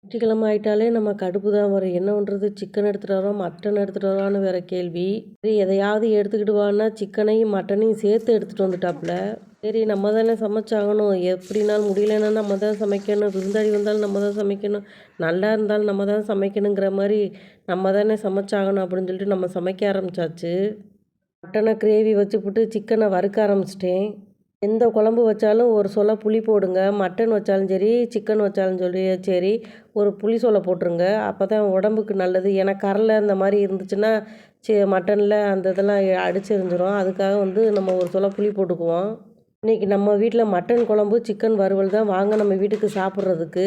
ஞாயிற்றுக்கிழமை ஆயிட்டாலே நம்ம கடுப்பு தான் வரும். என்ன பண்ணுறது, சிக்கன் எடுத்துகிட்டு வரோம், மட்டன் எடுத்துகிட்டு வரோன்னு வேறு கேள்வி. சரி எதையாவது எடுத்துக்கிட்டு வான்னா சிக்கனையும் மட்டனையும் சேர்த்து எடுத்துகிட்டு வந்துட்டாப்புல. சரி நம்ம தானே சமைச்சாகணும், எப்படினாலும் முடியலன்னா நம்ம தான் சமைக்கணும், விருந்தாளி வந்தாலும் நம்ம தான் சமைக்கணும், நல்லா இருந்தாலும் நம்ம தான் சமைக்கணுங்கிற மாதிரி நம்ம தானே சமைச்சாகணும் அப்படின்னு சொல்லிட்டு நம்ம சமைக்க ஆரம்பித்தாச்சு. மட்டனை கிரேவி வச்சுப்புட்டு சிக்கனை வறுக்க ஆரம்பிச்சிட்டேன். எந்த குழம்பு வச்சாலும் ஒரு சொல புளி போடுங்க. மட்டன் வச்சாலும் சரி, சிக்கன் வச்சாலும் சரி ஒரு புளி சொல போட்டுருங்க. அப்போ தான் உடம்புக்கு நல்லது. ஏன்னா கரலை இந்த மாதிரி இருந்துச்சுன்னா மட்டனில் அந்த இதெல்லாம் அடிச்சு எறிஞ்சிரும். அதுக்காக நம்ம ஒரு சொல புளி போட்டுக்குவோம். இன்றைக்கி நம்ம வீட்டில் மட்டன் குழம்பு, சிக்கன் வறுவல் தான். வாங்க நம்ம வீட்டுக்கு சாப்பிட்றதுக்கு.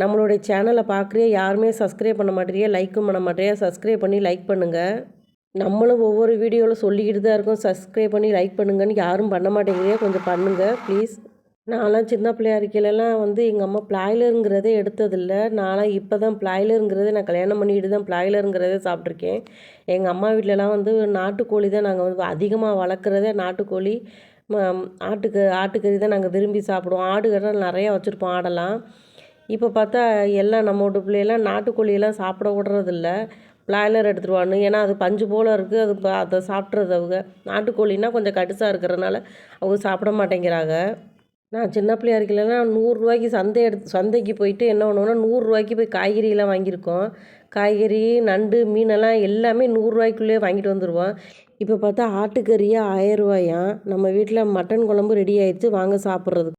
நம்மளுடைய சேனலை பார்க்குறிய யாருமே சப்ஸ்கிரைப் பண்ண மாட்டேறியா, லைக்கும் பண்ண மாட்டேறியா, சப்ஸ்கிரைப் பண்ணி லைக் பண்ணுங்கள். நம்மளும் ஒவ்வொரு வீடியோவில் சொல்லிக்கிட்டு தான் இருக்கோம், சப்ஸ்கிரைப் பண்ணி லைக் பண்ணுங்கன்னு. யாரும் பண்ண மாட்டேங்கிறீங்க, கொஞ்சம் பண்ணுங்கள் ப்ளீஸ். நான்லாம் சின்ன பிள்ளையா இருக்கையிலலாம் எங்கள் அம்மா பிளாய்லருங்கிறதே எடுத்ததில்ல. நான்லாம் இப்போ தான் பிளாய்லருங்கிறதே, நான் கல்யாணம் பண்ணிக்கிட்டு தான் பிளாய்லருங்கிறதே சாப்பிட்ருக்கேன். எங்கள் அம்மா வீட்டிலலாம் நாட்டுக்கோழி தான் நாங்கள் அதிகமாக வளர்க்குறதே நாட்டுக்கோழி. ம ஆட்டுக்கறி தான் நாங்கள் விரும்பி சாப்பிடுவோம். ஆடுகள்லாம் நிறையா வச்சுருப்போம், ஆடெல்லாம். இப்போ பார்த்தா எல்லாம் நம்ம வீட்டு பிள்ளையெல்லாம் நாட்டுக்கோழியெல்லாம் சாப்பிட விடுறதில்ல. பிளாய்லர் எடுத்துருவான்னு. ஏன்னா அது பஞ்சு போல் இருக்குது, அதை சாப்பிட்றது அவங்க. நாட்டுக்கோழின்னா கொஞ்சம் கடுசாக இருக்கிறனால அவங்க சாப்பிட மாட்டேங்கிறாங்க. நான் சின்ன பிள்ளையா இருக்கையிலலாம் ரூ. 100 சந்தைக்கு போயிட்டு என்ன பண்ணுவோன்னா, ரூ. 100 போய் காய்கறியெல்லாம் வாங்கியிருக்கோம். காய்கறி, நண்டு, மீனெல்லாம் எல்லாமே ரூ. 100 வாங்கிட்டு வந்துடுவோம். இப்போ பார்த்தா ஆட்டுக்கறியே ரூ. 1000. நம்ம வீட்டில் மட்டன் குழம்பு ரெடி ஆயிடுச்சு, வாங்க சாப்பிட்றதுக்கு.